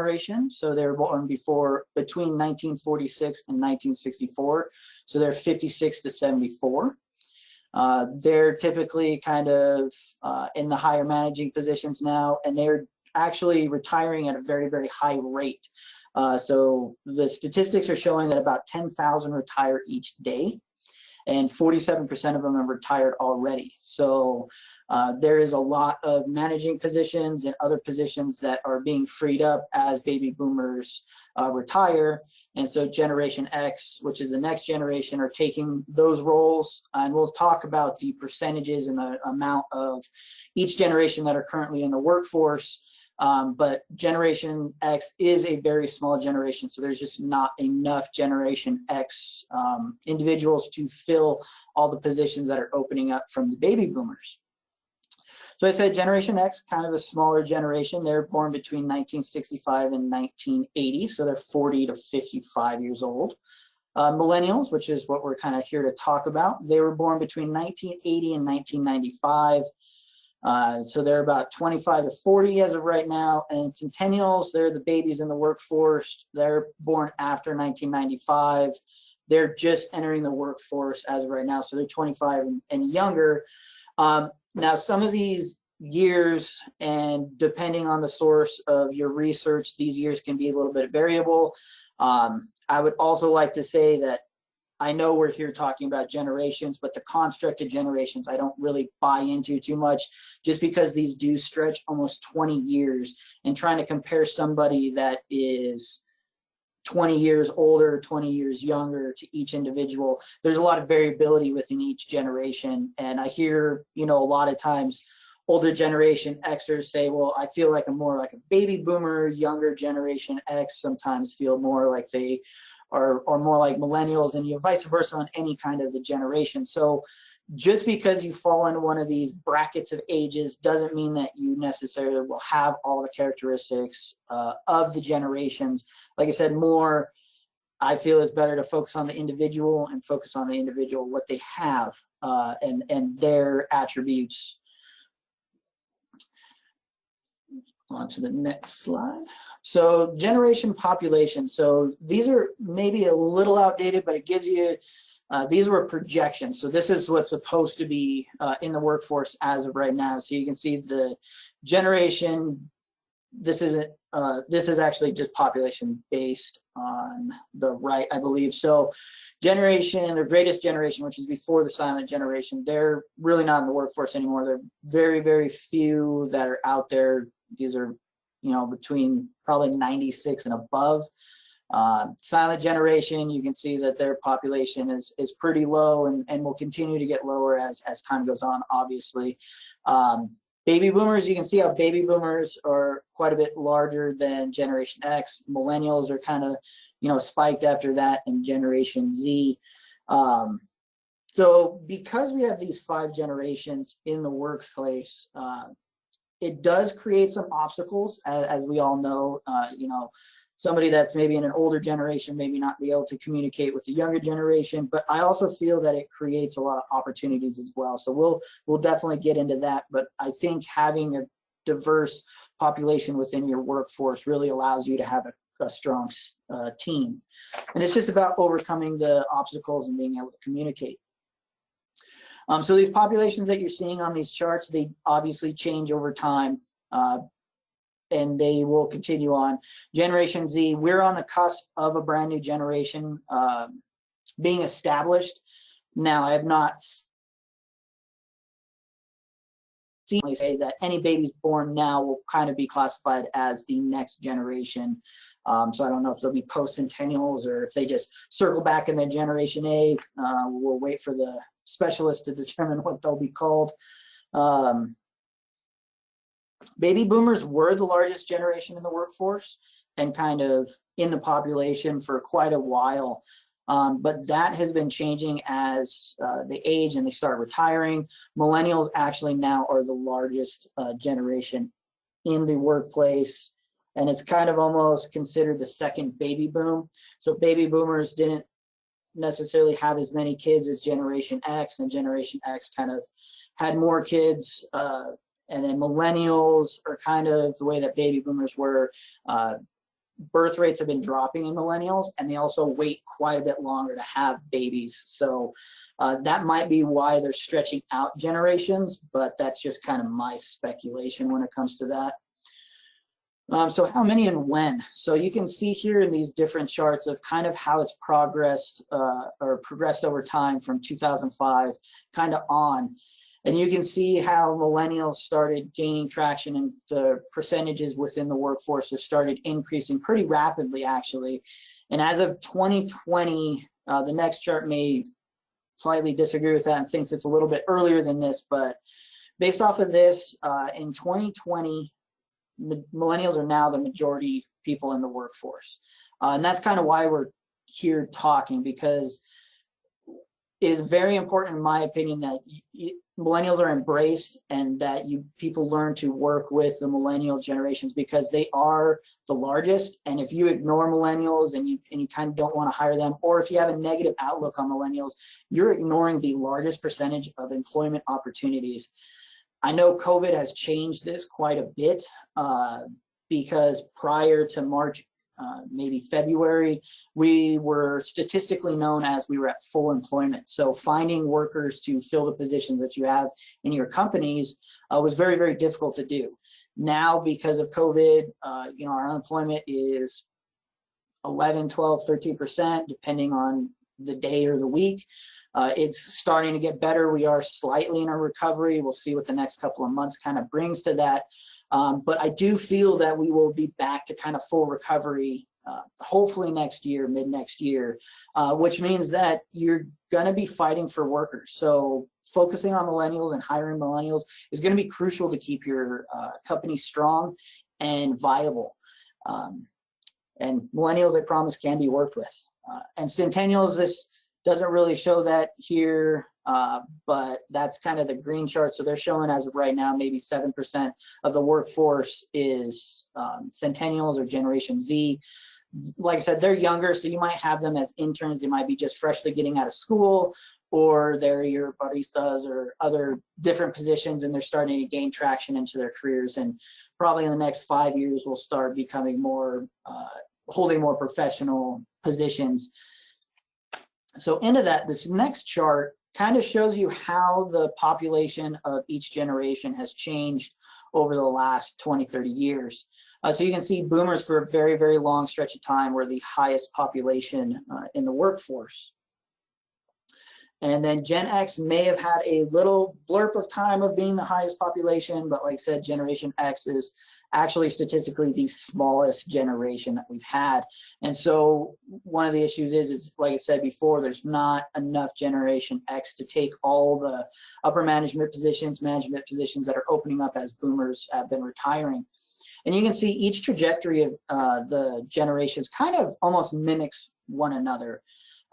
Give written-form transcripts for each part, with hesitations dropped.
generation, so they were born between 1946 and 1964, so they're 56 to 74. They're typically kind of in the higher managing positions now, and they're actually retiring at a very, very high rate. So the statistics are showing that about 10,000 retire each day, and 47% of them have retired already. So there is a lot of managing positions and other positions that are being freed up as baby boomers retire. And so Generation X, which is the next generation, are taking those roles. And we'll talk about the percentages and the amount of each generation that are currently in the workforce. But Generation X is a very small generation, so there's just not enough Generation X individuals to fill all the positions that are opening up from the baby boomers. So I said Generation X, kind of a smaller generation. They're born between 1965 and 1980, so they're 40 to 55 years old. Millennials, which is what we're kind of here to talk about, they were born between 1980 and 1995. So they're about 25 to 40 as of right now. And Centennials, they're the babies in the workforce. They're born after 1995. They're just entering the workforce as of right now. So they're 25 and younger. Now, some of these years, and depending on the source of your research, these years can be a little bit variable. I would also like to say that I know we're here talking about generations, but the construct of generations I don't really buy into too much, just because these do stretch almost 20 years, and trying to compare somebody that is 20 years older, 20 years younger to each individual, there's a lot of variability within each generation. And I hear, a lot of times older generation Xers say, well, I feel like I'm more like a baby boomer. Younger Generation X sometimes feel more like they are more like millennials, and vice versa on any kind of the generation. So just because you fall into one of these brackets of ages doesn't mean that you necessarily will have all the characteristics of the generations. Like I said, I feel it's better to focus on the individual and focus on the individual, what they have and their attributes. On to the next slide. So generation population. So these are maybe a little outdated, but it gives you, these were projections. So this is what's supposed to be in the workforce as of right now. So you can see the generation, this is actually just population based on the right, I believe. So generation, the greatest generation, which is before the silent generation, they're really not in the workforce anymore. They're very, very few that are out there. These are, between probably 96 and above. Silent generation, you can see that their population is pretty low and will continue to get lower as time goes on, obviously. Baby boomers, you can see how baby boomers are quite a bit larger than Generation X. Millennials are kind of, spiked after that, and Generation Z. So because we have these 5 generations in the workplace, it does create some obstacles, as we all know. Somebody that's maybe in an older generation maybe not be able to communicate with the younger generation, but I also feel that it creates a lot of opportunities as well. So we'll definitely get into that, but I think having a diverse population within your workforce really allows you to have a strong team. And it's just about overcoming the obstacles and being able to communicate. So these populations that you're seeing on these charts, they obviously change over time, and they will continue on. Generation Z, we're on the cusp of a brand new generation being established. Now, I have not seen say that any babies born now will kind of be classified as the next generation. So I don't know if they'll be post-centennials or if they just circle back in their Generation A. We'll wait for the specialists to determine what they'll be called. Baby boomers were the largest generation in the workforce and kind of in the population for quite a while. But that has been changing as they age and they start retiring. Millennials actually now are the largest generation in the workplace, and it's kind of almost considered the second baby boom. So baby boomers didn't necessarily have as many kids as Generation X, and Generation X kind of had more kids. And then millennials are kind of the way that baby boomers were. birth rates have been dropping in millennials, and they also wait quite a bit longer to have babies. So that might be why they're stretching out generations, but that's just kind of my speculation when it comes to that. So how many and when? So you can see here in these different charts of kind of how it's progressed over time from 2005 kind of on. And you can see how millennials started gaining traction, and the percentages within the workforce have started increasing pretty rapidly, actually. And as of 2020, the next chart may slightly disagree with that and thinks it's a little bit earlier than this, but based off of this, in 2020, millennials are now the majority people in the workforce. And that's kind of why we're here talking, because it is very important, in my opinion, that millennials are embraced and that people learn to work with the millennial generations, because they are the largest. And if you ignore millennials and you kind of don't want to hire them, or if you have a negative outlook on millennials, you're ignoring the largest percentage of employment opportunities. I know COVID has changed this quite a bit, because prior to March, maybe February, we were statistically known as we were at full employment. So finding workers to fill the positions that you have in your companies was very, very difficult to do. Now, because of COVID, our unemployment is 11, 12, 13%, depending on the day or the week. It's starting to get better. We are slightly in a recovery. We'll see what the next couple of months kind of brings to that. But I do feel that we will be back to kind of full recovery, hopefully next year, mid next year, which means that you're going to be fighting for workers. So focusing on millennials and hiring millennials is going to be crucial to keep your company strong and viable. And millennials, I promise, can be worked with. And centennials, this doesn't really show that here, but that's kind of the green chart. So they're showing, as of right now, maybe 7% of the workforce is centennials or Generation Z. Like I said, they're younger, so you might have them as interns. They might be just freshly getting out of school, or they're your baristas or other different positions, and they're starting to gain traction into their careers. And probably in the next 5 years, will start becoming more, holding more professional positions. So into that, this next chart kind of shows you how the population of each generation has changed over the last 20, 30 years. So you can see boomers for a very, very long stretch of time were the highest population in the workforce. And then Gen X may have had a little blurb of time of being the highest population, but like I said, Generation X is actually statistically the smallest generation that we've had. And so one of the issues is like I said before, there's not enough Generation X to take all the upper management positions that are opening up as boomers have been retiring. And you can see each trajectory of the generations kind of almost mimics one another.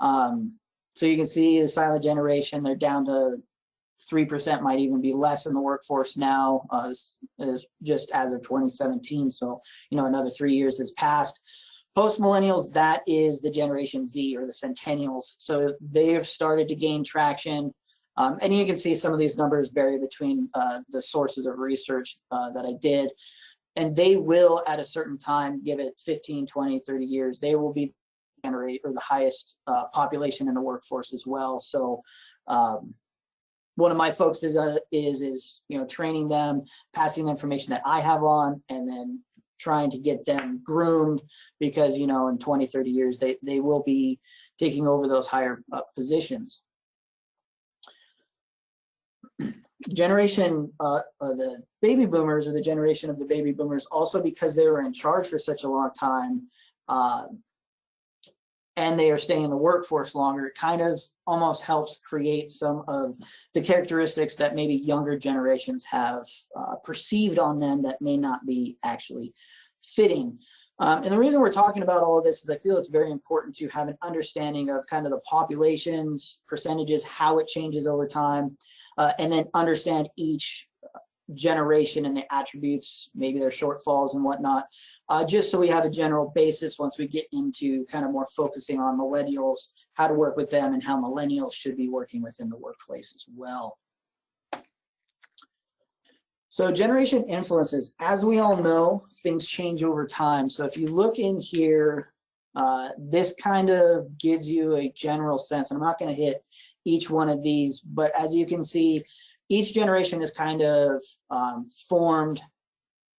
So you can see the silent generation, they're down to 3%, might even be less in the workforce now, just as of 2017. So, another 3 years has passed. Post-millennials, that is the Generation Z or the centennials. So they have started to gain traction. And you can see some of these numbers vary between the sources of research that I did. And they will, at a certain time, give it 15, 20, 30 years, they will be the highest population in the workforce as well. So one of my focuses is training them, passing the information that I have on, and then trying to get them groomed, because in 20, 30 years they will be taking over those higher positions. Generation the baby boomers, or the generation of the baby boomers, also because they were in charge for such a long time, and they are staying in the workforce longer, it kind of almost helps create some of the characteristics that maybe younger generations have perceived on them that may not be actually fitting. And the reason we're talking about all of this is I feel it's very important to have an understanding of kind of the populations, percentages, how it changes over time, and then understand each generation and the attributes, maybe their shortfalls and whatnot, just so we have a general basis once we get into kind of more focusing on millennials, how to work with them, and how millennials should be working within the workplace as well. So generation influences, as we all know, things change over time. So if you look in here, this kind of gives you a general sense. I'm not going to hit each one of these, but as you can see, each generation is kind of formed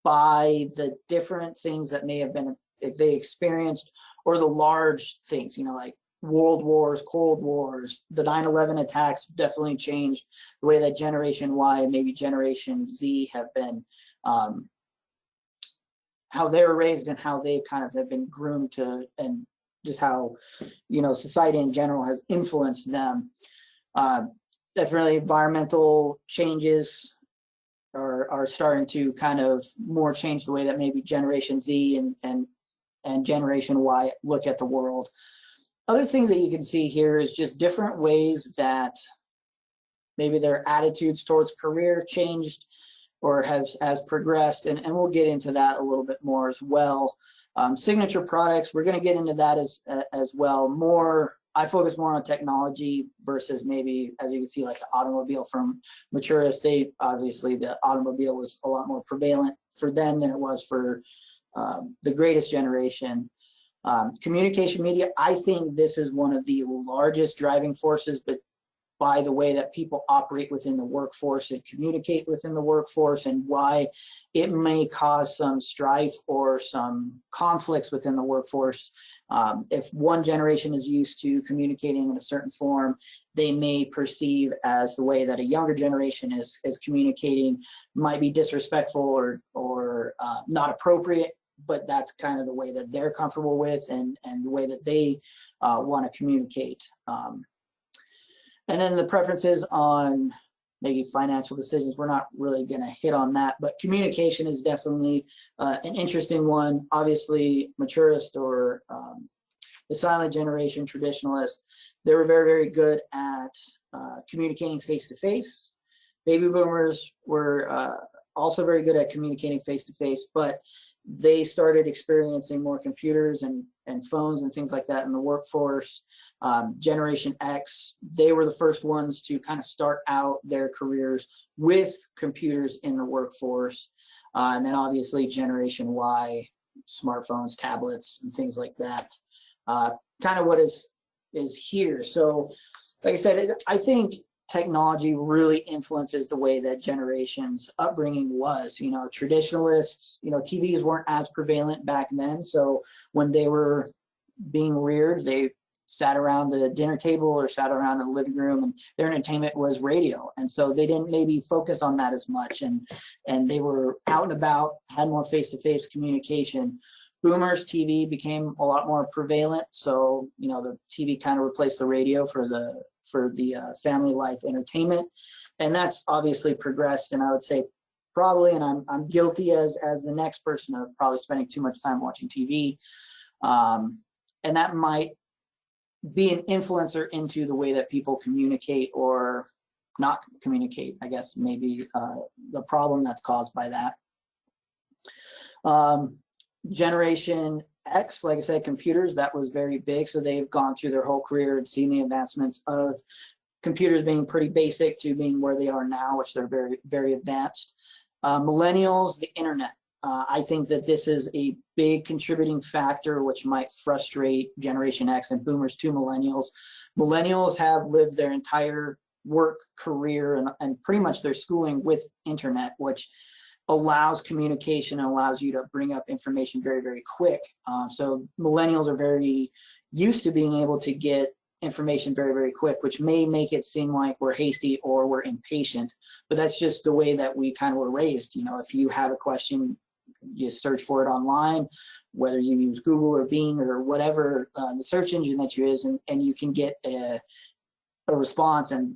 by the different things that may have been they experienced, or the large things, you know, like World Wars, Cold Wars, the 9/11 attacks definitely changed the way that Generation Y and maybe Generation Z have been, how they were raised and how they kind of have been groomed to, and just how, you know, society in general has influenced them. Definitely environmental changes are starting to kind of more change the way that maybe Generation Z and Generation Y look at the world. Other things that you can see here is just different ways that maybe their attitudes towards career changed or has progressed, and we'll get into that a little bit more as well. Signature products, we're going to get into that as well. I focus more on technology versus maybe, as you can see, like the automobile from Maturists. They obviously, the automobile was a lot more prevalent for them than it was for the greatest generation. Communication media, I think this is one of the largest driving forces, but by the way that people operate within the workforce and communicate within the workforce, and why it may cause some strife or some conflicts within the workforce. If one generation is used to communicating in a certain form, they may perceive as the way that a younger generation is communicating might be disrespectful or not appropriate, but that's kind of the way that they're comfortable with and the way that they want to communicate. And then the preferences on maybe financial decisions, we're not really going to hit on that, but communication is definitely an interesting one. Obviously, Maturist or the silent generation, traditionalist, they were very, very good at communicating face-to-face. Baby boomers were also very good at communicating face-to-face, but they started experiencing more computers and phones and things like that in the workforce. Generation X, they were the first ones to kind of start out their careers with computers in the workforce. And then obviously Generation Y, smartphones, tablets, and things like that. Kind of what is here. So like I said, I think technology really influences the way that generations' upbringing was. You know, traditionalists, you know, TVs weren't as prevalent back then. So when they were being reared, they sat around the dinner table or sat around in the living room, and their entertainment was radio. And so they didn't maybe focus on that as much. And they were out and about, had more face-to-face communication. Boomers, TV became a lot more prevalent. So, you know, the TV kind of replaced the radio for the family life entertainment. And that's obviously progressed. And I would say probably, and I'm guilty as the next person of probably spending too much time watching TV. And that might be an influencer into the way that people communicate or not communicate, I guess, maybe the problem that's caused by that. Generation X, like I said, computers, that was very big. So they've gone through their whole career and seen the advancements of computers being pretty basic to being where they are now, which they're very, very advanced. Millennials, the internet. I think that this is a big contributing factor, which might frustrate Generation X and boomers to millennials. Millennials have lived their entire work career and pretty much their schooling with internet, which allows communication and allows you to bring up information very, very quick. So millennials are very used to being able to get information very, very quick, which may make it seem like we're hasty or we're impatient, but that's just the way that we kind of were raised. You know, if you have a question, you search for it online, whether you use Google or Bing or whatever the search engine that you use, and you can get a response and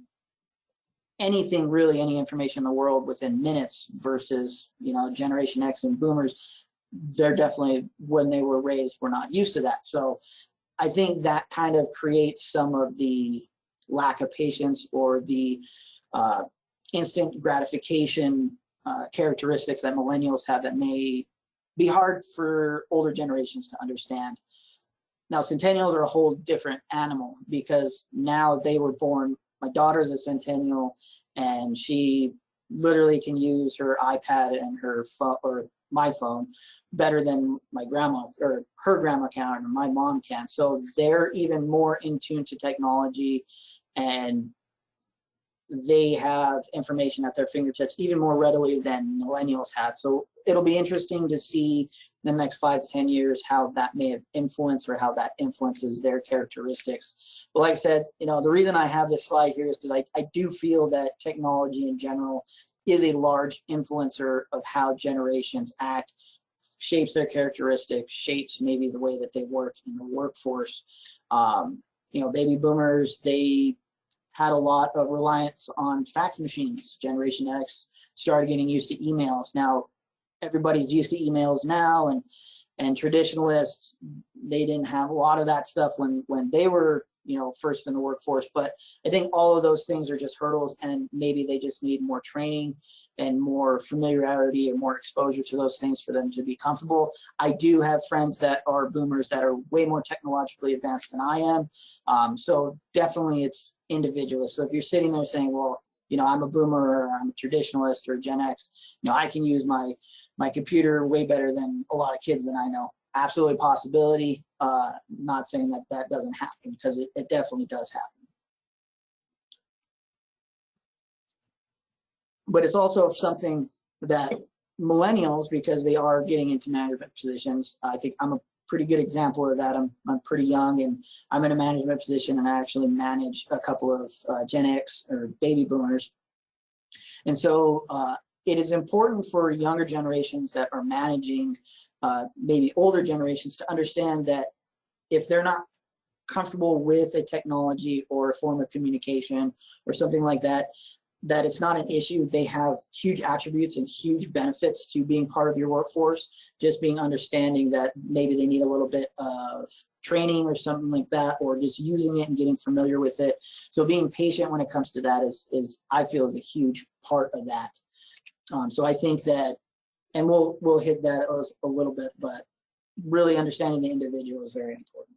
anything, really any information in the world within minutes, versus, you know, Generation X and boomers, they're definitely, when they were raised, were not used to that. So I think that kind of creates some of the lack of patience or the instant gratification characteristics that millennials have that may be hard for older generations to understand. Now, centennials are a whole different animal because now they were born. My daughter's a centennial, and she literally can use her iPad and her phone, or my phone, better than my grandma or her grandma can, or my mom can. So they're even more in tune to technology, and they have information at their fingertips even more readily than millennials have. So it'll be interesting to see in the next 5 to 10 years how that may have influenced, or how that influences their characteristics. But like I said, you know, the reason I have this slide here is because I do feel that technology in general is a large influencer of how generations act, shapes their characteristics, shapes maybe the way that they work in the workforce. You know, baby boomers, they had a lot of reliance on fax machines. Generation X started getting used to emails. Now everybody's used to emails now, and traditionalists, they didn't have a lot of that stuff when they were, you know, first in the workforce. But I think all of those things are just hurdles, and maybe they just need more training and more familiarity and more exposure to those things for them to be comfortable. I do have friends that are boomers that are way more technologically advanced than I am. So definitely it's individualist. So if you're sitting there saying, well, you know, I'm a boomer, or I'm a traditionalist, or Gen X, you know, I can use my computer way better than a lot of kids that I know. Absolutely possibility. Not saying that that doesn't happen, because it definitely does happen. But it's also something that millennials, because they are getting into management positions, I think I'm a pretty good example of that. I'm pretty young, and I'm in a management position, and I actually manage a couple of Gen X or baby boomers. And so it is important for younger generations that are managing maybe older generations to understand that if they're not comfortable with a technology or a form of communication or something like that, that it's not an issue. They have huge attributes and huge benefits to being part of your workforce. Just being understanding that maybe they need a little bit of training or something like that, or just using it and getting familiar with it. So being patient when it comes to that is I feel is a huge part of that. So I think that, and we'll hit that a little bit, but really understanding the individual is very important.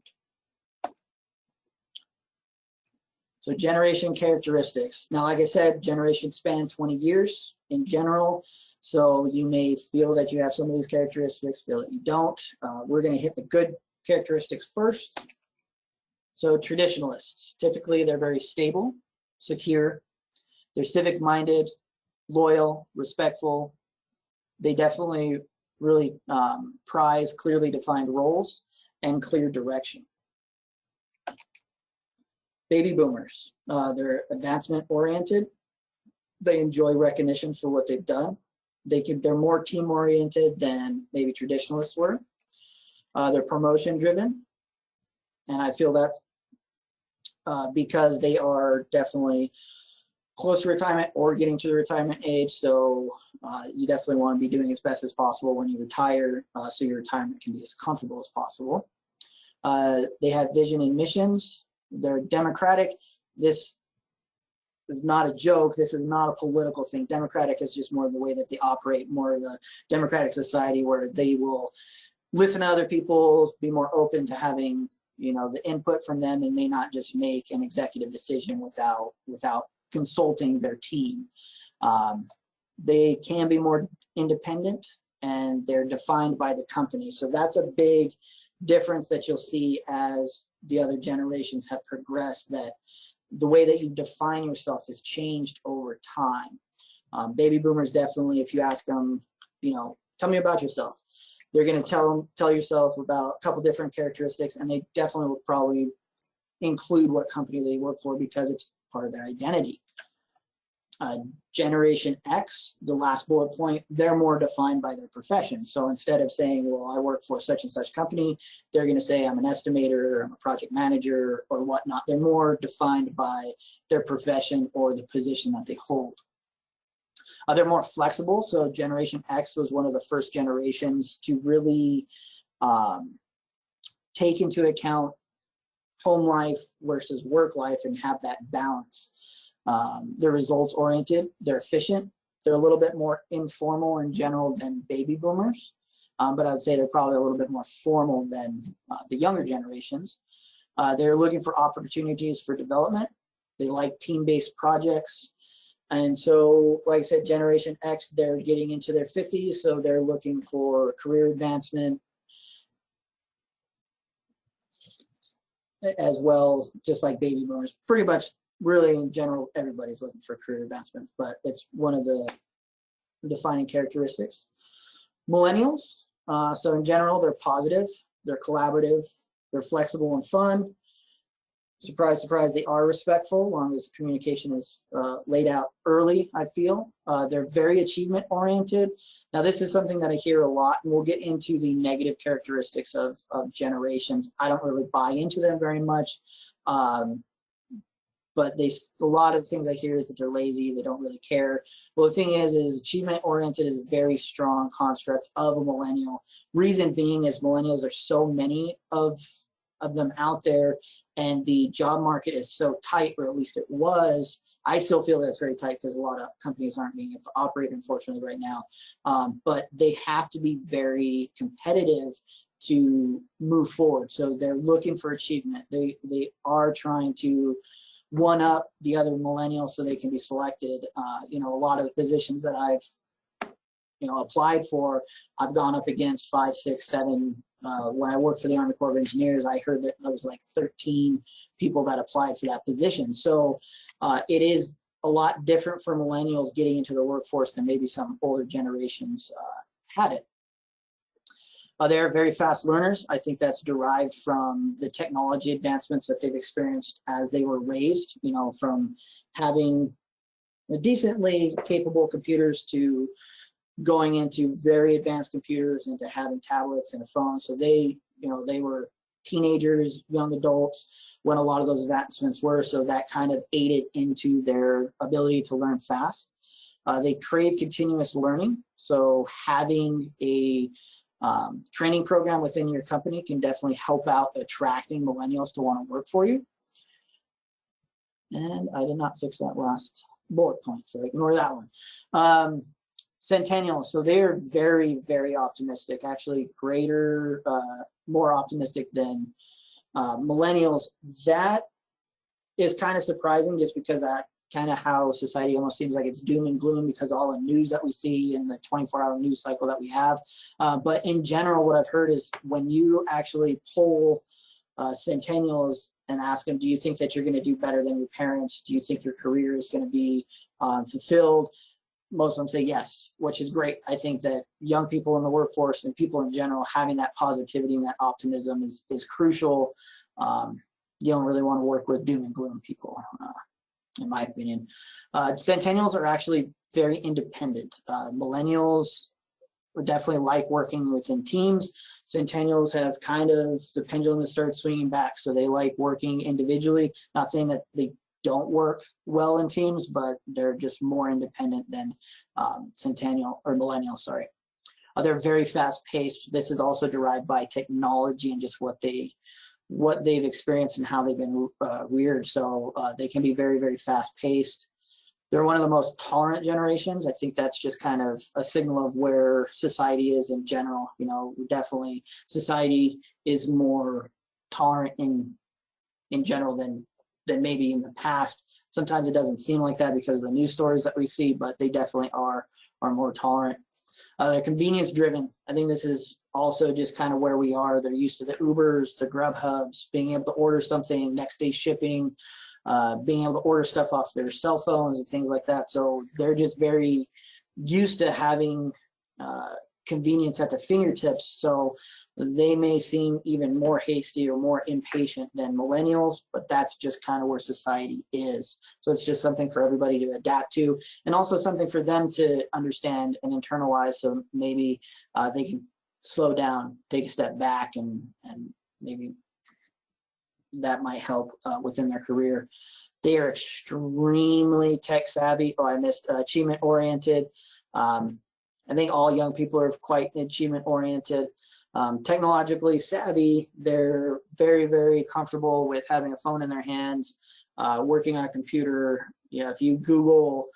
So generation characteristics. Now, like I said, generations span 20 years in general. So you may feel that you have some of these characteristics, feel that you don't. We're going to hit the good characteristics first. So traditionalists, typically they're very stable, secure. They're civic-minded, loyal, respectful. They definitely really prize clearly defined roles and clear direction. Baby boomers, they're advancement oriented. They enjoy recognition for what they've done. They're more team oriented than maybe traditionalists were. They're promotion driven, and I feel that's because they are definitely close to retirement or getting to the retirement age. So you definitely want to be doing as best as possible when you retire, so your retirement can be as comfortable as possible. They have vision and missions. They're democratic. This is not a joke. This is not a political thing. Democratic is just more of the way that they operate, more of a democratic society where they will listen to other people, be more open to having, you know, the input from them, and may not just make an executive decision without consulting their team. They can be more independent, and they're defined by the company. So that's a big difference that you'll see as the other generations have progressed, that the way that you define yourself has changed over time. Baby boomers, definitely, if you ask them, you know, tell me about yourself, they're going to tell yourself about a couple different characteristics, and they definitely will probably include what company they work for because it's part of their identity. Generation X, the last bullet point, they're more defined by their profession. So instead of saying, well, I work for such and such company, they're going to say I'm an estimator, I'm a project manager, or whatnot. They're more defined by their profession or the position that they hold. They're more flexible. So Generation X was one of the first generations to really take into account home life versus work life and have that balance. They're results oriented, they're efficient, they're a little bit more informal in general than baby boomers, but I would say they're probably a little bit more formal than the younger generations. They're looking for opportunities for development. They like team-based projects. And so, like I said, Generation X, they're getting into their 50s, so they're looking for career advancement as well, just like baby boomers. Pretty much, really, in general, everybody's looking for career advancement, but it's one of the defining characteristics. Millennials, so in general, they're positive, they're collaborative, they're flexible and fun. Surprise, surprise, they are respectful, as long as communication is laid out early, I feel. They're very achievement oriented. Now, this is something that I hear a lot, and we'll get into the negative characteristics of generations. I don't really buy into them very much, but a lot of the things I hear is that they're lazy, they don't really care. Well, the thing is achievement oriented is a very strong construct of a millennial. Reason being is millennials are so many of them out there, and the job market is so tight, or at least it was. I still feel that it's very tight because a lot of companies aren't being able to operate, unfortunately, right now. But they have to be very competitive to move forward. So they're looking for achievement. They are trying to one up the other millennials so they can be selected. A lot of the positions that I've applied for, I've gone up against 5, 6, 7. When I worked for the Army Corps of Engineers, I heard that there was like 13 people that applied for that position. So it is a lot different for millennials getting into the workforce than maybe some older generations had it. They're very fast learners. I think that's derived from the technology advancements that they've experienced as they were raised, from having decently capable computers to going into very advanced computers, into having tablets and a phone. So they were teenagers, young adults when a lot of those advancements were. So that kind of aided into their ability to learn fast. They crave continuous learning. So having a training program within your company can definitely help out attracting millennials to want to work for you. And I did not fix that last bullet point, so ignore that one. Centennials, so they are very, very optimistic, actually more optimistic than millennials. That is kind of surprising, just because that kind of how society almost seems like it's doom and gloom because all the news that we see and the 24-hour news cycle that we have. But in general, what I've heard is when you actually poll centennials and ask them, do you think that you're going to do better than your parents? Do you think your career is going to be fulfilled? Most of them say yes, which is great. I think that young people in the workforce and people in general having that positivity and that optimism is crucial. You don't really want to work with doom and gloom people, in my opinion. Centennials are actually very independent. Millennials definitely like working within teams. Centennials have kind of, the pendulum has started swinging back, so they like working individually. Not saying that they don't work well in teams, but they're just more independent than millennials, sorry. They're very fast paced. This is also derived by technology and just what they've experienced and how they've been reared. So they can be very, very fast paced. They're one of the most tolerant generations. I think that's just kind of a signal of where society is in general. Definitely society is more tolerant in general than maybe in the past. Sometimes it doesn't seem like that because of the news stories that we see, but they definitely are more tolerant. They're convenience driven. I think this is also just kind of where we are. They're used to the Ubers, the Grubhubs, being able to order something, next day shipping, being able to order stuff off their cell phones and things like that. So they're just very used to having convenience at their fingertips. So they may seem even more hasty or more impatient than millennials, but that's just kind of where society is. So it's just something for everybody to adapt to, and also something for them to understand and internalize. So maybe they can slow down, take a step back, and maybe that might help within their career. They are extremely tech savvy. Oh, I missed achievement oriented. I think all young people are quite achievement oriented. Technologically savvy, they're very, very comfortable with having a phone in their hands, working on a computer. If you Google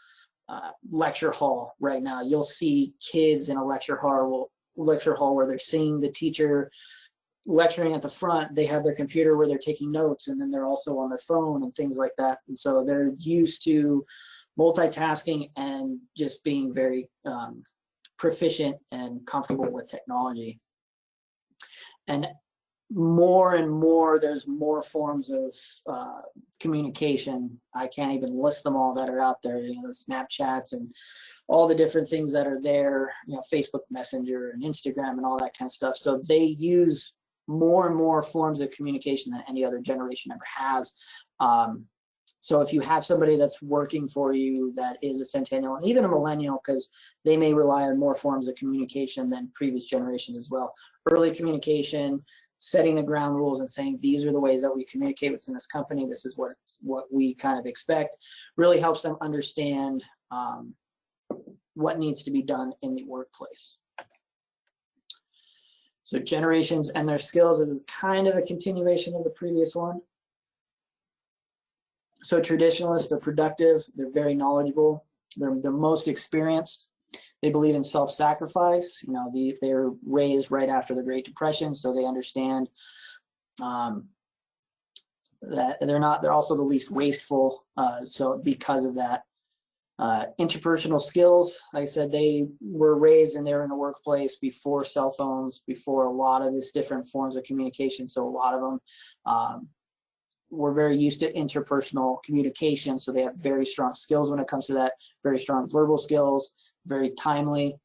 lecture hall right now, you'll see kids in a lecture hall where they're seeing the teacher lecturing at the front. They have their computer where they're taking notes, and then they're also on their phone and things like that. And so they're used to multitasking and just being very proficient and comfortable with technology. And more, there's more forms of communication. I can't even list them all that are out there, you know, the Snapchats and all the different things that are there, you know, Facebook Messenger and Instagram and all that kind of stuff. So they use more and more forms of communication than any other generation ever has. So if you have somebody that's working for you that is a centennial and even a millennial, because they may rely on more forms of communication than previous generations as well. Early communication, setting the ground rules and saying these are the ways that we communicate within this company, this is what we kind of expect, really helps them understand what needs to be done in the workplace. So generations and their skills is kind of a continuation of the previous one. So traditionalists, they're productive, they're very knowledgeable, they're most experienced. They believe in self-sacrifice. You know, they're raised right after the Great Depression, so they understand that they're also the least wasteful. So because of that, interpersonal skills, like I said, they were raised and they're in the workplace before cell phones, before a lot of these different forms of communication. So a lot of them were very used to interpersonal communication. So they have very strong skills when it comes to that, very strong verbal skills, very timely,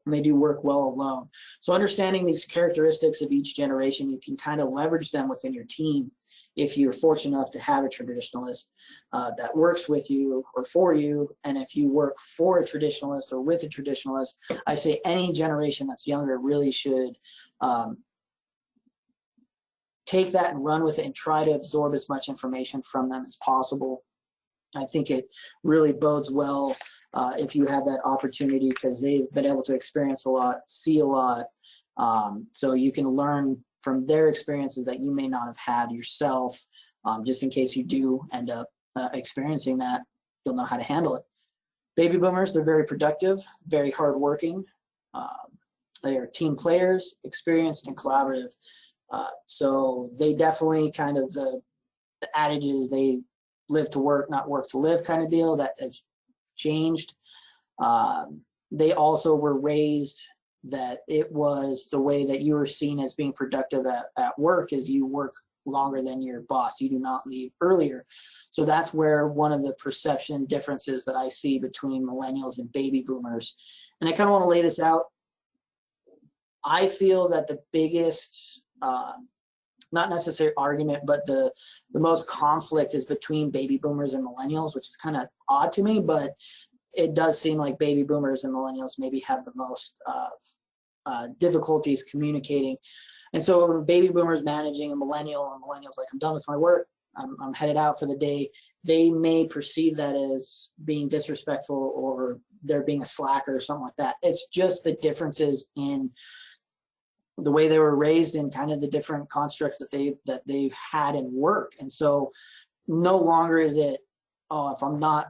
and they do work well alone. So understanding these characteristics of each generation, you can kind of leverage them within your team if you're fortunate enough to have a traditionalist that works with you or for you. And if you work for a traditionalist or with a traditionalist, I say any generation that's younger really should take that and run with it and try to absorb as much information from them as possible. I think it really bodes well if you have that opportunity, because they've been able to experience a lot, see a lot, so you can learn from their experiences that you may not have had yourself, just in case you do end up experiencing that, you'll know how to handle it. Baby boomers, they're very productive, very hardworking. They are team players, experienced and collaborative. So they definitely kind of the adage is they live to work, not work to live kind of deal. That has changed. They also were raised that it was the way that you were seen as being productive at work is you work longer than your boss. You do not leave earlier. So that's where one of the perception differences that I see between millennials and baby boomers. And I kind of want to lay this out. I feel that the biggest not necessarily argument, but the most conflict is between baby boomers and millennials, which is kind of odd to me, but it does seem like baby boomers and millennials maybe have the most difficulties communicating. And so baby boomers managing a millennial, and millennials like, I'm done with my work, I'm headed out for the day, they may perceive that as being disrespectful or they're being a slacker or something like that. It's just the differences in the way they were raised and kind of the different constructs that they've had in work. And so no longer is it, oh, if I'm not,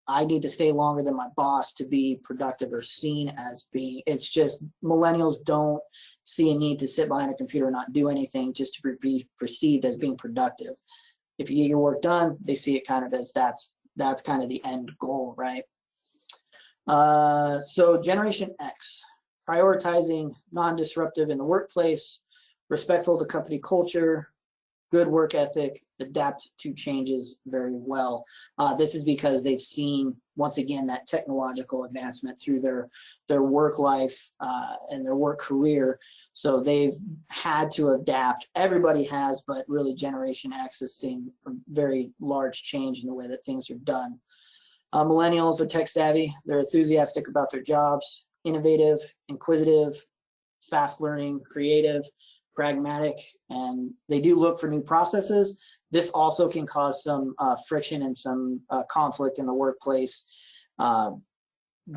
I need to stay longer than my boss to be productive or seen as being, it's just millennials don't see a need to sit behind a computer and not do anything just to be perceived as being productive. If you get your work done, they see it kind of as that's kind of the end goal, right? So Generation X, prioritizing non-disruptive in the workplace, respectful to company culture, good work ethic, adapt to changes very well. This is because they've seen, once again, that technological advancement through their work life and their work career. So they've had to adapt. Everybody has, but really Generation X has seen a very large change in the way that things are done. Millennials are tech savvy. They're enthusiastic about their jobs, innovative, inquisitive, fast learning, creative, pragmatic, and they do look for new processes. This also can cause some friction and some conflict in the workplace.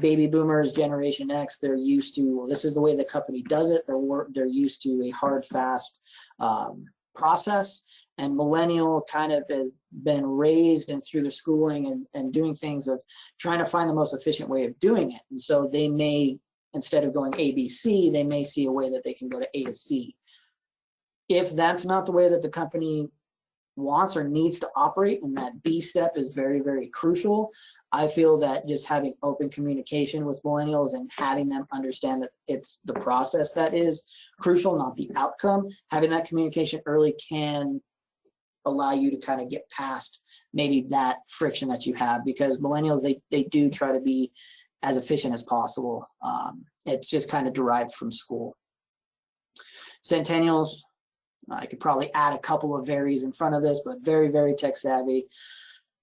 Baby boomers, Generation X, they're used to, well, this is the way the company does it. They're used to a hard, fast process. And millennial kind of has been raised and through the schooling and doing things of trying to find the most efficient way of doing it. And so they may, instead of going A, B, C, they may see a way that they can go to A to C. If that's not the way that the company wants or needs to operate, and that B step is very, very crucial. I feel that just having open communication with millennials and having them understand that it's the process that is crucial, not the outcome, having that communication early can allow you to kind of get past maybe that friction that you have, because millennials, they do try to be as efficient as possible. It's just kind of derived from school. Centennials, I could probably add a couple of varies in front of this, but very, very tech savvy.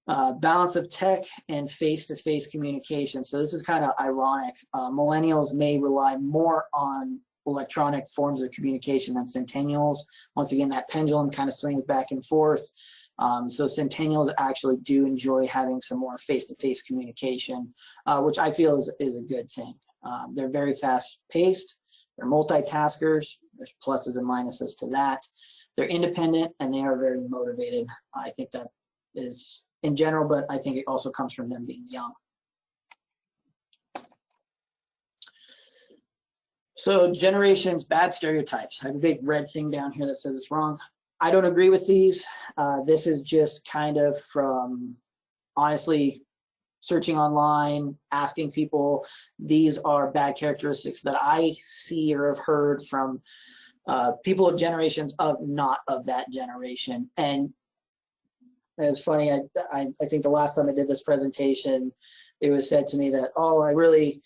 Balance of tech and face-to-face communication. So this is kind of ironic. Millennials may rely more on electronic forms of communication than centennials. Once again, that pendulum kind of swings back and forth. So centennials actually do enjoy having some more face-to-face communication, which I feel is a good thing. They're very fast-paced. They're multitaskers. There's pluses and minuses to that. They're independent and they are very motivated. I think that is in general, but I think it also comes from them being young. So generations, bad stereotypes. I have a big red thing down here that says it's wrong. I don't agree with these. This is just kind of from, honestly, searching online, asking people. These are bad characteristics that I see or have heard from people of generations of not of that generation. And it's funny, I think the last time I did this presentation, it was said to me that, oh, I really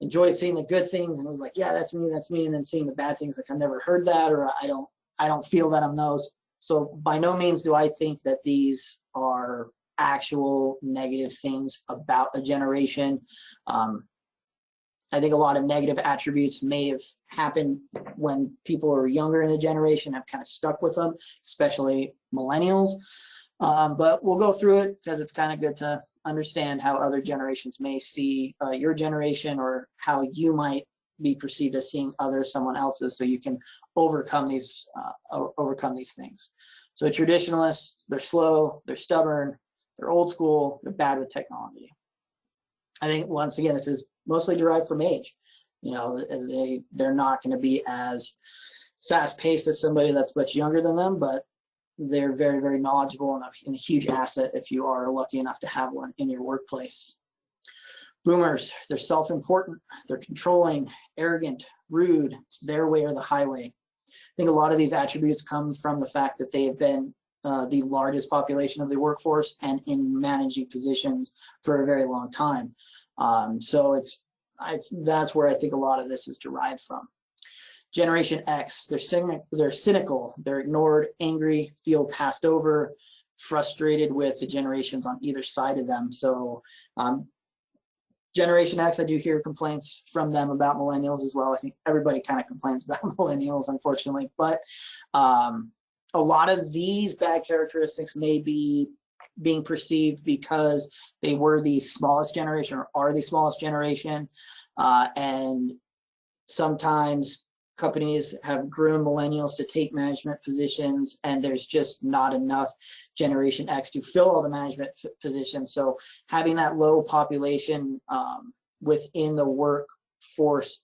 enjoyed seeing the good things, and it was like, yeah, that's me, and then seeing the bad things, like I've never heard that, or I don't feel that I'm those. So by no means do I think that these are actual negative things about a generation. I think a lot of negative attributes may have happened when people are younger in the generation, have kind of stuck with them, especially millennials. But we'll go through it because it's kind of good to understand how other generations may see your generation, or how you might be perceived as seeing someone else's, so you can overcome these things. So traditionalists, they're slow, they're stubborn, they're old school, they're bad with technology. I think once again, this is mostly derived from age. You know, they're not going to be as fast paced as somebody that's much younger than them, but they're very, very knowledgeable and a huge asset if you are lucky enough to have one in your workplace. Boomers, they're self-important, they're controlling, arrogant, rude. It's their way or the highway. I think a lot of these attributes come from the fact that they have been the largest population of the workforce and in managing positions for a very long time. So that's where I think a lot of this is derived from. Generation X, they're cynical, they're ignored, angry, feel passed over, frustrated with the generations on either side of them. So Generation X, I do hear complaints from them about millennials as well. I think everybody kind of complains about millennials, unfortunately, but a lot of these bad characteristics may be being perceived because they were the smallest generation, or are the smallest generation, and sometimes companies have groomed millennials to take management positions, and there's just not enough Generation X to fill all the management positions. So having that low population within the workforce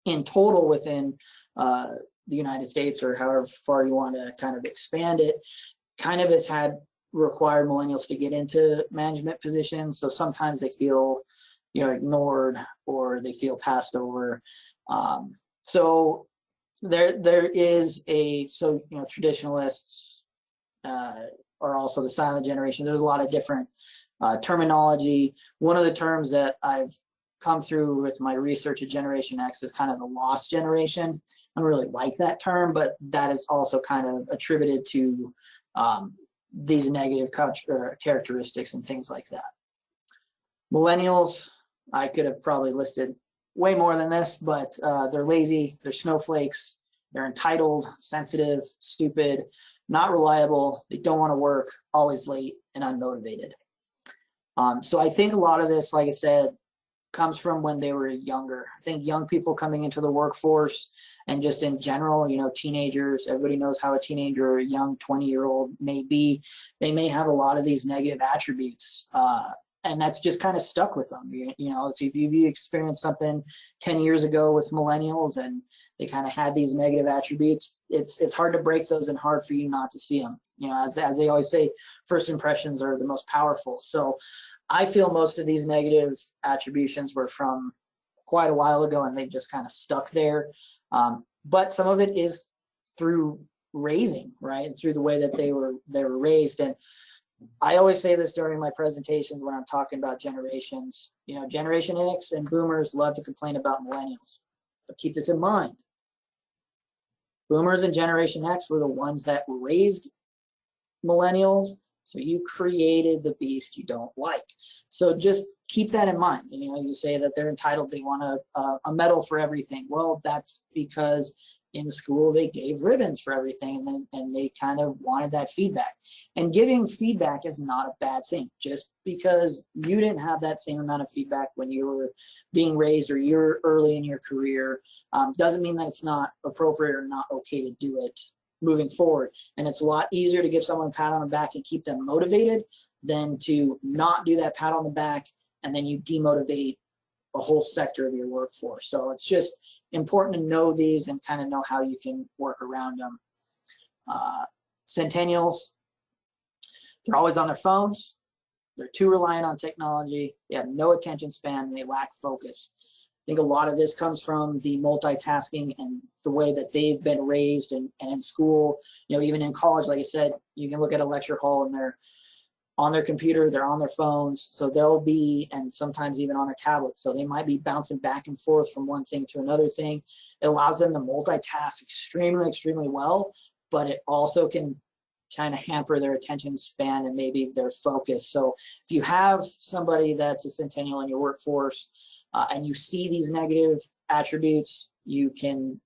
in total within the United States, or however far you want to kind of expand it, kind of has required millennials to get into management positions. So sometimes they feel, ignored, or they feel passed over. So there is traditionalists are also the silent generation. There's a lot of different terminology. One of the terms that I've come through with my research of Generation X is kind of the lost generation. I don't really like that term, but that is also kind of attributed to these negative characteristics and things like that. Millennials, I could have probably listed way more than this, but they're lazy, they're snowflakes, they're entitled, sensitive, stupid, not reliable, they don't want to work, always late, and unmotivated. So I think a lot of this, like I said, comes from when they were younger. I think young people coming into the workforce, and just in general, teenagers, everybody knows how a teenager or a young 20-year-old may be. They may have a lot of these negative attributes and that's just kind of stuck with them. You know, so if you experienced something 10 years ago with millennials and they kind of had these negative attributes, it's hard to break those and hard for you not to see them. You know, as they always say, first impressions are the most powerful. So I feel most of these negative attributions were from quite a while ago and they just kind of stuck there. But some of it is through raising, right? And through the way that they were raised. And I always say this during my presentations when I'm talking about generations. You know, Generation X and boomers love to complain about millennials. But keep this in mind. Boomers and Generation X were the ones that raised millennials. So you created the beast you don't like. So just keep that in mind. You know, you say that they're entitled, they want a medal for everything. Well, that's because in school they gave ribbons for everything, and they kind of wanted that feedback. And giving feedback is not a bad thing. Just because you didn't have that same amount of feedback when you were being raised or you're early in your career doesn't mean that it's not appropriate or not okay to do it moving forward. And it's a lot easier to give someone a pat on the back and keep them motivated than to not do that pat on the back and then you demotivate a whole sector of your workforce. So it's just important to know these and kind of know how you can work around them. Centennials, they're always on their phones. They're too reliant on technology. They have no attention span and they lack focus. I think a lot of this comes from the multitasking and the way that they've been raised and in school. You know, even in college, like I said, you can look at a lecture hall and they're on their computer, they're on their phones, so they'll be, and sometimes even on a tablet, so they might be bouncing back and forth from one thing to another thing. It allows them to multitask extremely, extremely well, but it also can kind of hamper their attention span and maybe their focus. So if you have somebody that's a centennial in your workforce and you see these negative attributes, you can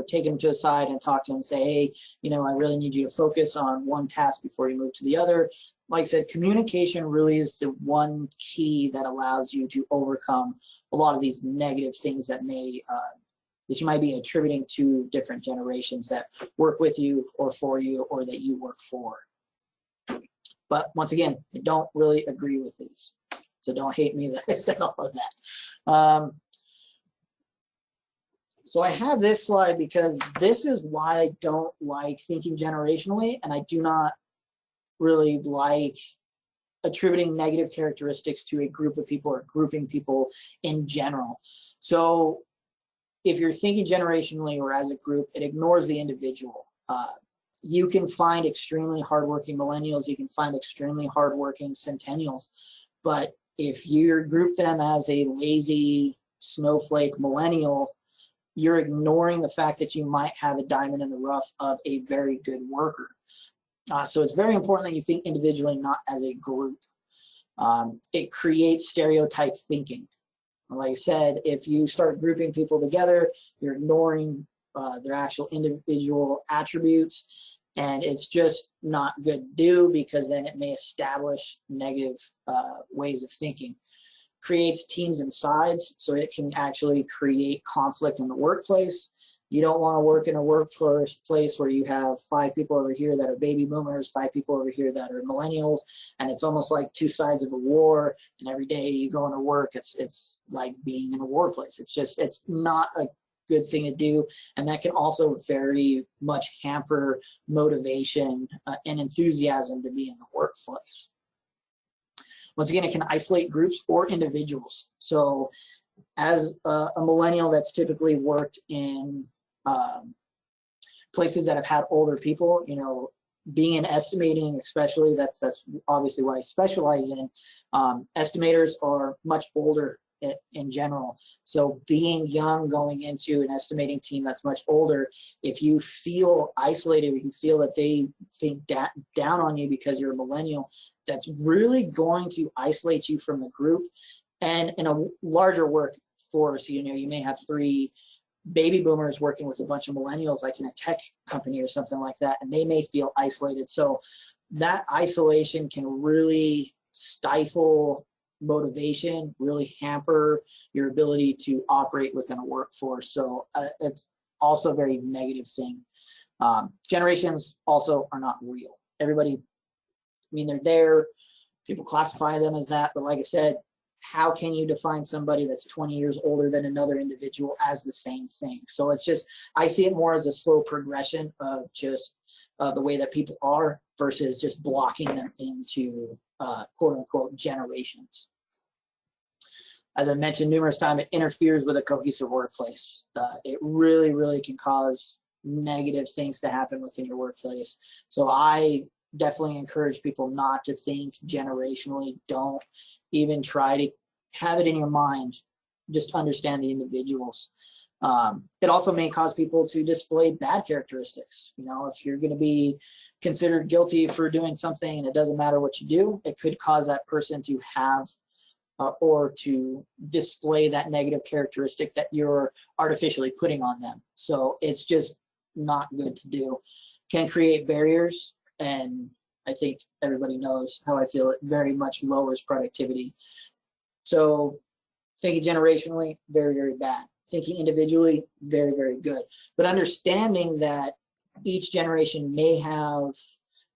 take them to the side and talk to them and say, hey, I really need you to focus on one task before you move to the other. Like I said, communication really is the one key that allows you to overcome a lot of these negative things that that you might be attributing to different generations that work with you or for you or that you work for. But once again, I don't really agree with these. So don't hate me that I said all of that. So I have this slide because this is why I don't like thinking generationally, and I do not really like attributing negative characteristics to a group of people or grouping people in general. So if you're thinking generationally or as a group, it ignores the individual. You can find extremely hardworking millennials, you can find extremely hardworking centennials, but if you group them as a lazy snowflake millennial, you're ignoring the fact that you might have a diamond in the rough of a very good worker. So it's very important that you think individually, not as a group. It creates stereotype thinking. Like I said, if you start grouping people together, you're ignoring their actual individual attributes, and it's just not good to do because then it may establish negative ways of thinking. Creates teams and sides, so it can actually create conflict in the workplace. You don't want to work in a workplace where you have 5 people over here that are baby boomers, 5 people over here that are millennials, and it's almost like 2 sides of a war, and every day you go into work, it's like being in a war place. It's not a good thing to do, and that can also very much hamper motivation and enthusiasm to be in the workplace. Once again, it can isolate groups or individuals. So as a millennial that's typically worked in places that have had older people, being in estimating, especially, that's obviously what I specialize in. Estimators are much older in general. So being young going into an estimating team that's much older, if you feel isolated, if you feel that they think down on you because you're a millennial, that's really going to isolate you from the group. And in a larger workforce, you may have 3 baby boomers working with a bunch of millennials, like in a tech company or something like that, and they may feel isolated. So that isolation can really stifle motivation, really hamper your ability to operate within a workforce. So it's also a very negative thing. Generations also are not real. Everybody, they're there. People classify them as that, but like I said, how can you define somebody that's 20 years older than another individual as the same thing? So it's just, I see it more as a slow progression of just the way that people are versus just blocking them into quote unquote generations. As I mentioned numerous times, it interferes with a cohesive workplace. It really, really can cause negative things to happen within your workplace. So I definitely encourage people not to think generationally. Don't even try to have it in your mind. Just understand the individuals. It also may cause people to display bad characteristics. You know, if you're going to be considered guilty for doing something and it doesn't matter what you do, it could cause that person to have or to display that negative characteristic that you're artificially putting on them. So it's just not good to do. Can create barriers, and I think everybody knows how I feel. It very much lowers productivity. So thinking generationally, very, very bad. Thinking individually, very, very good. But understanding that each generation may have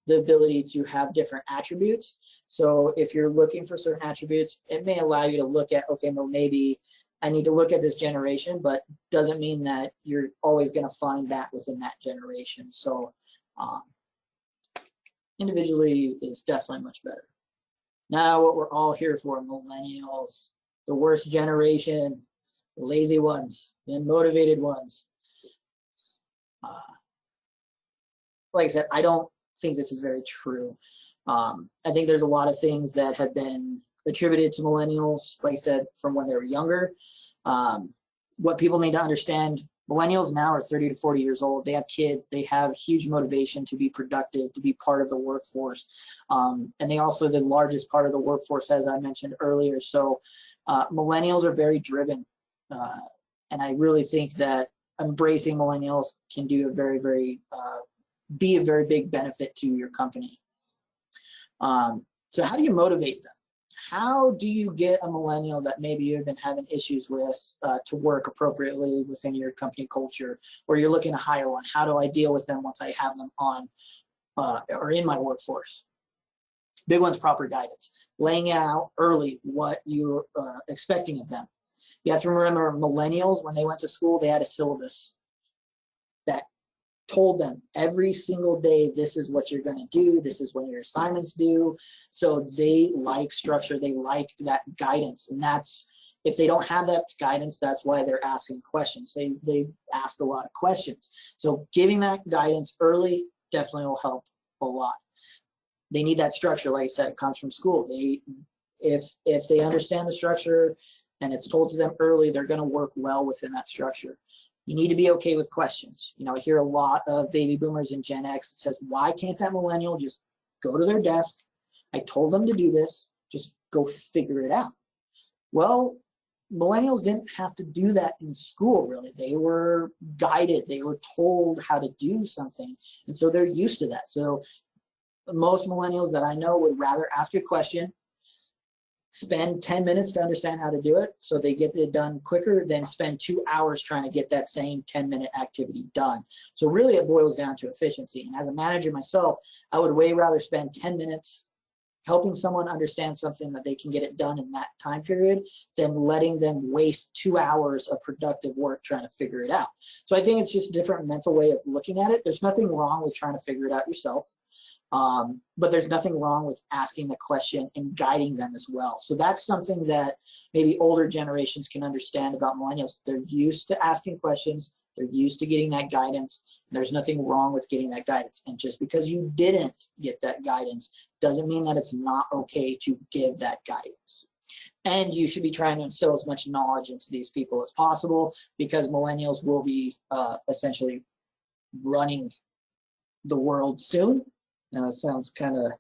the ability to have different attributes. So if you're looking for certain attributes, it may allow you to look at, okay, well, maybe I need to look at this generation, but doesn't mean that you're always going to find that within that generation. So individually is definitely much better. Now what we're all here for, millennials, the worst generation, the lazy ones, the unmotivated ones. Like I said, I don't think this is very true. I think there's a lot of things that have been attributed to millennials, like I said, from when they were younger. What people need to understand, millennials now are 30 to 40 years old. They have kids. They have huge motivation to be productive, to be part of the workforce. And they also are the largest part of the workforce, as I mentioned earlier. So millennials are very driven. And I really think that embracing millennials can do a very, very be a very big benefit to your company. So how do you motivate them? How do you get a millennial that maybe you've been having issues with to work appropriately within your company culture, or you're looking to hire one? How do I deal with them once I have them on or in my workforce? Big one's proper guidance, laying out early what you're expecting of them. You have to remember, millennials, when they went to school, they had a syllabus that told them every single day, this is what you're going to do, this is when your assignments due. So they like structure, they like that guidance. And that's, if they don't have that guidance, that's why they're asking questions. They ask a lot of questions. So giving that guidance early definitely will help a lot. They need that structure. Like I said, it comes from school. If they understand the structure and it's told to them early, they're going to work well within that structure. You need to be okay with questions. You know, I hear a lot of baby boomers and Gen X that says, why can't that millennial just go to their desk? I told them to do this, just go figure it out. Well, millennials didn't have to do that in school, really. They were guided, they were told how to do something. And so they're used to that. So most millennials that I know would rather ask a question, spend 10 minutes to understand how to do it so they get it done quicker than spend 2 hours trying to get that same 10-minute activity done. So really it boils down to efficiency. And as a manager myself, I would way rather spend 10 minutes helping someone understand something that they can get it done in that time period than letting them waste 2 hours of productive work trying to figure it out. So I think it's just a different mental way of looking at it. There's nothing wrong with trying to figure it out yourself. But there's nothing wrong with asking the question and guiding them as well. So that's something that maybe older generations can understand about millennials. They're used to asking questions. They're used to getting that guidance. There's nothing wrong with getting that guidance. And just because you didn't get that guidance doesn't mean that it's not okay to give that guidance. And you should be trying to instill as much knowledge into these people as possible, because millennials will be essentially running the world soon. Now, that sounds kind of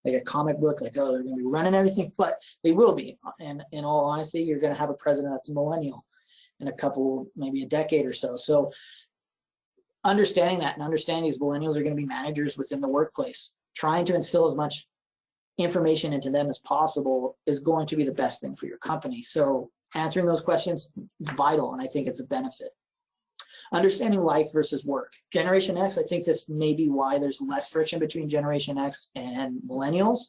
like a comic book, like, oh, they're going to be running everything, but they will be. And in all honesty, you're going to have a president that's a millennial in a couple, maybe a decade or so. So understanding that and understanding these millennials are going to be managers within the workplace, trying to instill as much information into them as possible is going to be the best thing for your company. So answering those questions is vital, and I think it's a benefit. Understanding life versus work. Generation X, I think this may be why there's less friction between Generation X and millennials.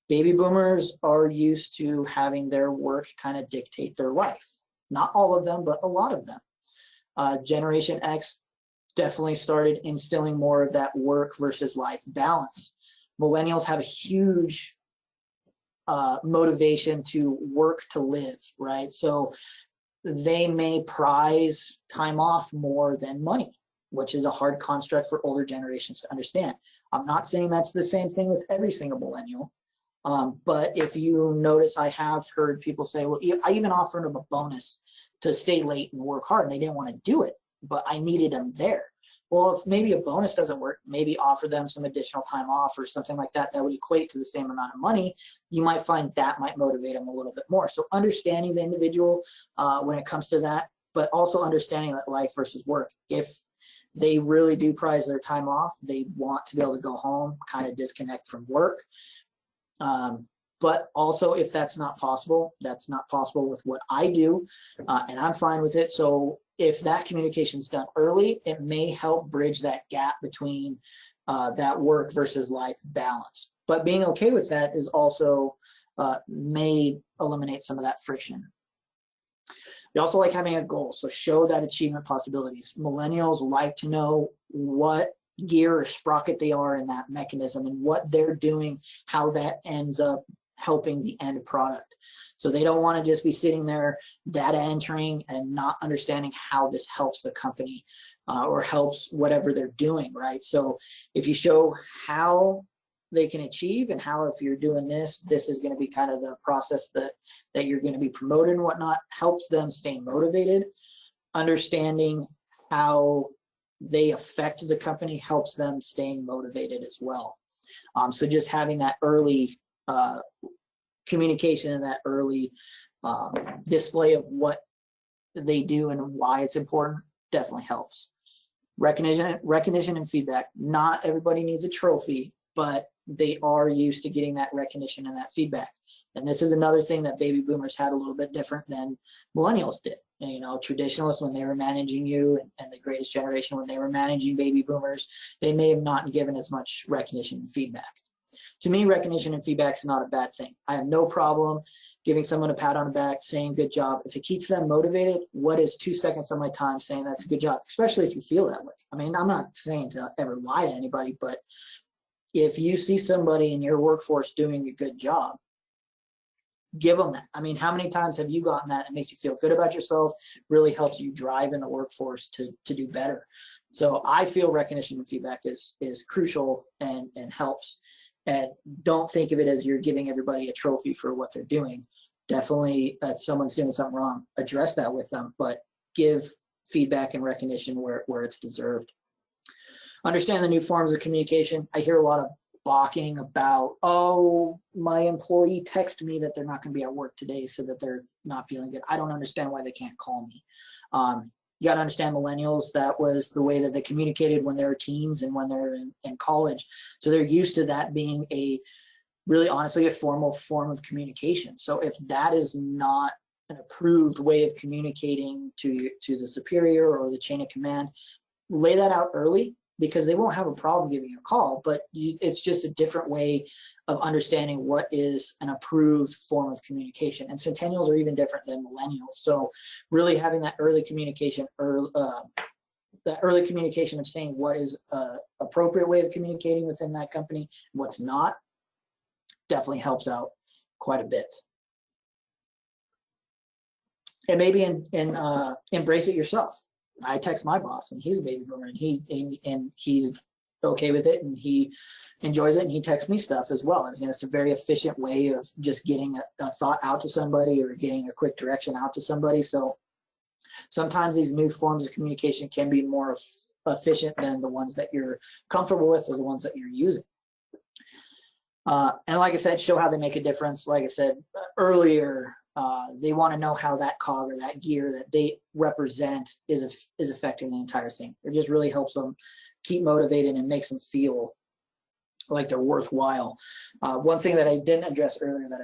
Baby boomers are used to having their work kind of dictate their life. Not all of them, but a lot of them. Generation X definitely started instilling more of that work versus life balance. Millennials have a huge motivation to work to live, right? So they may prize time off more than money, which is a hard construct for older generations to understand. I'm not saying that's the same thing with every single millennial, but if you notice, I have heard people say, well, I even offered them a bonus to stay late and work hard, and they didn't want to do it, but I needed them there. Well, if maybe a bonus doesn't work, maybe offer them some additional time off or something like that that would equate to the same amount of money. You might find that might motivate them a little bit more. So understanding the individual when it comes to that, but also understanding that life versus work. If they really do prize their time off, they want to be able to go home, kind of disconnect from work. But also, if that's not possible with what I do, and I'm fine with it. So if that communication is done early, it may help bridge that gap between that work versus life balance. But being okay with that is also may eliminate some of that friction. We also like having a goal, so show that achievement possibilities. Millennials like to know what gear or sprocket they are in that mechanism and what they're doing, how that ends up helping the end product. So they don't want to just be sitting there data entering and not understanding how this helps the company or helps whatever they're doing, right? So if you show how they can achieve and how, if you're doing this, this is going to be kind of the process that you're going to be promoted and whatnot, helps them stay motivated. Understanding how they affect the company helps them staying motivated as well. So just having that early communication and that early display of what they do and why it's important definitely helps. Recognition and feedback. Not everybody needs a trophy, but they are used to getting that recognition and that feedback. And this is another thing that baby boomers had a little bit different than millennials did. You know, traditionalists, when they were managing you, and the greatest generation, when they were managing baby boomers, they may have not given as much recognition and feedback. To me, recognition and feedback is not a bad thing. I have no problem giving someone a pat on the back, saying good job. If it keeps them motivated, what is 2 seconds of my time saying that's a good job, especially if you feel that way. I mean, I'm not saying to ever lie to anybody, but if you see somebody in your workforce doing a good job, give them that. I mean, how many times have you gotten that? It makes you feel good about yourself, really helps you drive in the workforce to do better. So I feel recognition and feedback is crucial and helps. And don't think of it as you're giving everybody a trophy for what they're doing. Definitely, if someone's doing something wrong, address that with them, but give feedback and recognition where it's deserved. Understand the new forms of communication. I hear a lot of balking about, oh, my employee texted me that they're not going to be at work today, so that they're not feeling good. I don't understand why they can't call me. You got to understand, millennials, that was the way that they communicated when they were teens and when they're in college. So they're used to that being really honestly a formal form of communication. So if that is not an approved way of communicating to the superior or the chain of command, lay that out early, because they won't have a problem giving you a call, but it's just a different way of understanding what is an approved form of communication. And centennials are even different than millennials. So really having that early communication, that early communication of saying what is an appropriate way of communicating within that company, what's not, definitely helps out quite a bit. And maybe embrace it yourself. I text my boss, and he's a baby boomer, and he's okay with it, and he enjoys it, and he texts me stuff as well. As you know, it's a very efficient way of just getting a thought out to somebody or getting a quick direction out to somebody. So sometimes these new forms of communication can be more efficient than the ones that you're comfortable with or the ones that you're using. And like I said, show how they make a difference. Like I said earlier, they want to know how that cog or that gear that they represent is affecting the entire thing. It just really helps them keep motivated and makes them feel like they're worthwhile. One thing that I didn't address earlier that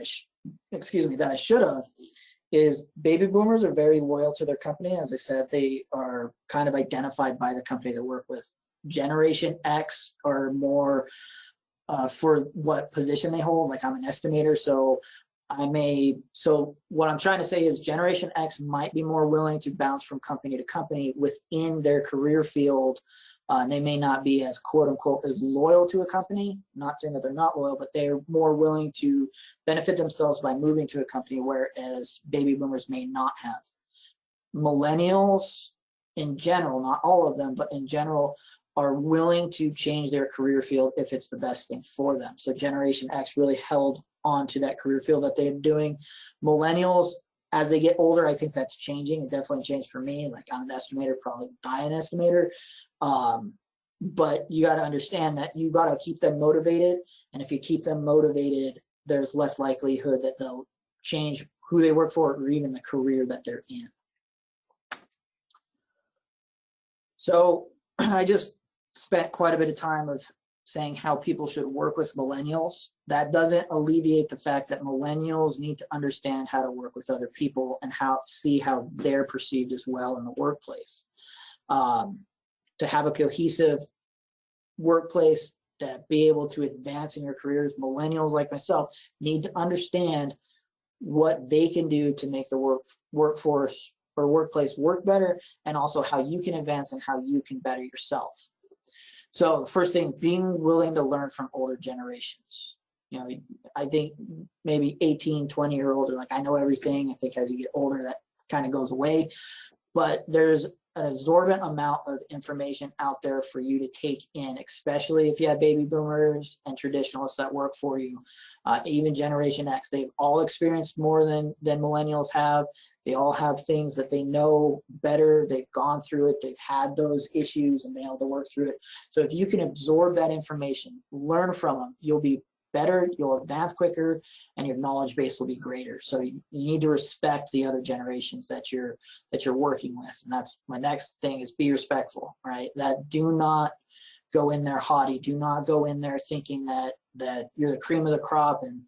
I should have is baby boomers are very loyal to their company. As I said, they are kind of identified by the company they work with. Generation X are more for what position they hold. Like I'm an estimator, so so what I'm trying to say is Generation X might be more willing to bounce from company to company within their career field. And they may not be as quote unquote as loyal to a company, not saying that they're not loyal, but they're more willing to benefit themselves by moving to a company, whereas baby boomers may not have. Millennials in general, not all of them, but in general, are willing to change their career field if it's the best thing for them. So Generation X really held on to that career field that they're doing. Millennials, as they get older, I think that's changing. It definitely changed for me. Like I'm an estimator, probably die an estimator. But you got to understand that you got to keep them motivated. And if you keep them motivated, there's less likelihood that they'll change who they work for or even the career that they're in. So I just spent quite a bit of time of saying how people should work with millennials. That doesn't alleviate the fact that millennials need to understand how to work with other people and see how they're perceived as well in the workplace. To have a cohesive workplace, to be able to advance in your careers, millennials like myself need to understand what they can do to make the workforce or workplace work better, and also how you can advance and how you can better yourself. So the first thing, being willing to learn from older generations. You know, I think maybe 18, 20-year-olds are like, I know everything. I think as you get older, that kind of goes away. But there's an absorbent amount of information out there for you to take in, especially if you have baby boomers and traditionalists that work for you. Even Generation X, they've all experienced more than millennials have. They all have things that they know better. They've gone through it. They've had those issues and been able to work through it. So if you can absorb that information, learn from them, you'll be better, you'll advance quicker, and your knowledge base will be greater. So you need to respect the other generations that you're working with. And that's my next thing, is be respectful, right? That do not go in there haughty. Do not go in there thinking that you're the cream of the crop, and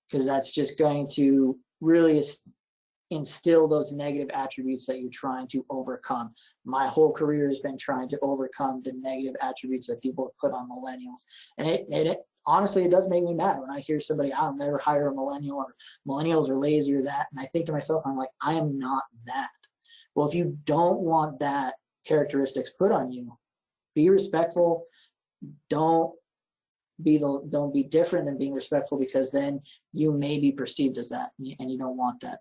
because that's just going to really instill those negative attributes that you're trying to overcome. My whole career has been trying to overcome the negative attributes that people have put on millennials. And it honestly, it does make me mad when I hear somebody, I'll never hire a millennial, or millennials are lazy or that. And I think to myself, I'm like, I am not that. Well, if you don't want that characteristics put on you, be respectful. Don't be different than being respectful, because then you may be perceived as that, and you don't want that.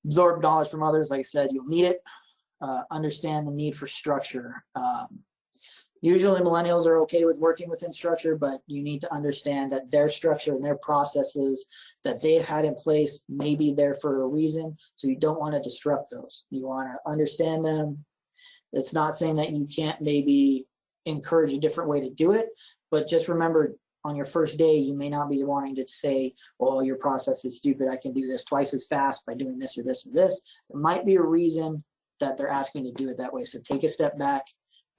Absorb knowledge from others. Like I said, you'll need it. Understand the need for structure. Usually millennials are okay with working within structure, but you need to understand that their structure and their processes that they've had in place may be there for a reason. So you don't want to disrupt those. You want to understand them. It's not saying that you can't maybe encourage a different way to do it, but just remember, on your first day, you may not be wanting to say, oh, your process is stupid, I can do this twice as fast by doing this or this or this. There might be a reason that they're asking you to do it that way. So take a step back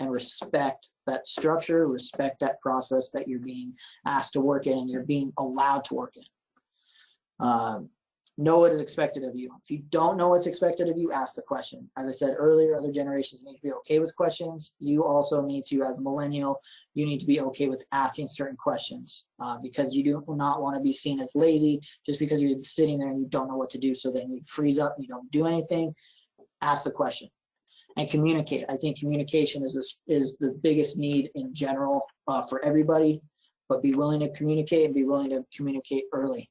and respect that structure, respect that process that you're being asked to work in and you're being allowed to work in. Know what is expected of you. If you don't know what's expected of you, ask the question. As I said earlier, other generations need to be okay with questions. You also need to, as a millennial, you need to be okay with asking certain questions, because you do not want to be seen as lazy just because you're sitting there and you don't know what to do. So then you freeze up and you don't do anything. Ask the question and communicate. I think communication is the biggest need in general for everybody, but be willing to communicate and be willing to communicate early.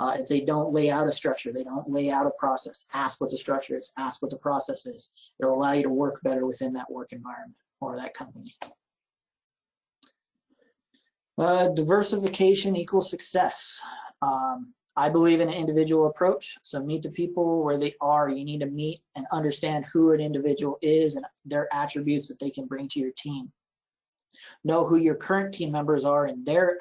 If they don't lay out a structure, they don't lay out a process, ask what the structure is, ask what the process is. It'll allow you to work better within that work environment or that company. Diversification equals success. I believe in an individual approach. So meet the people where they are. You need to meet and understand who an individual is and their attributes that they can bring to your team. Know who your current team members are and their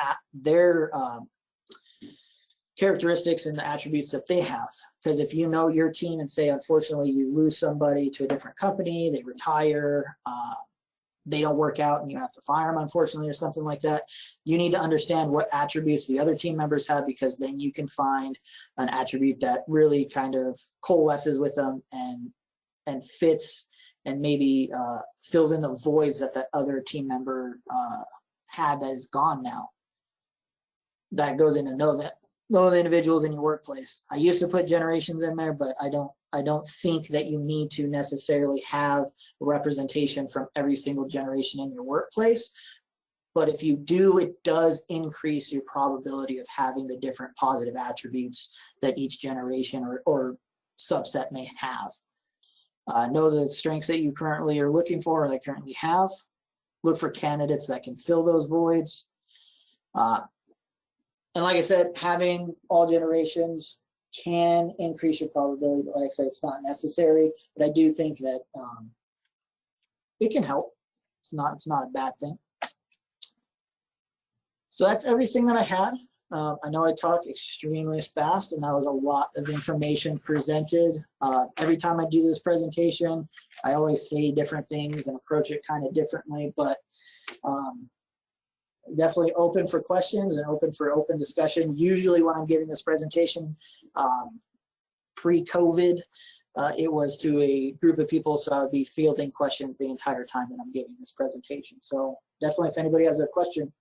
characteristics and the attributes that they have. Because if you know your team and say, unfortunately, you lose somebody to a different company, they retire, they don't work out and you have to fire them, unfortunately, or something like that, you need to understand what attributes the other team members have, because then you can find an attribute that really kind of coalesces with them and fits and maybe fills in the voids that that other team member had that is gone now. That goes into know the individuals in your workplace. I used to put generations in there, but I don't think that you need to necessarily have representation from every single generation in your workplace. But if you do, it does increase your probability of having the different positive attributes that each generation or subset may have. Know the strengths that you currently are looking for or that currently have. Look for candidates that can fill those voids. And like I said, having all generations can increase your probability, but like I said, it's not necessary. But I do think that it can help. It's not a bad thing. So that's everything that I had. I know I talk extremely fast, and that was a lot of information presented. Every time I do this presentation, I always say different things and approach it kind of differently, but definitely open for questions and open for open discussion. Usually when I'm giving this presentation, pre-COVID, it was to a group of people, so I would be fielding questions the entire time that I'm giving this presentation. So definitely if anybody has a question,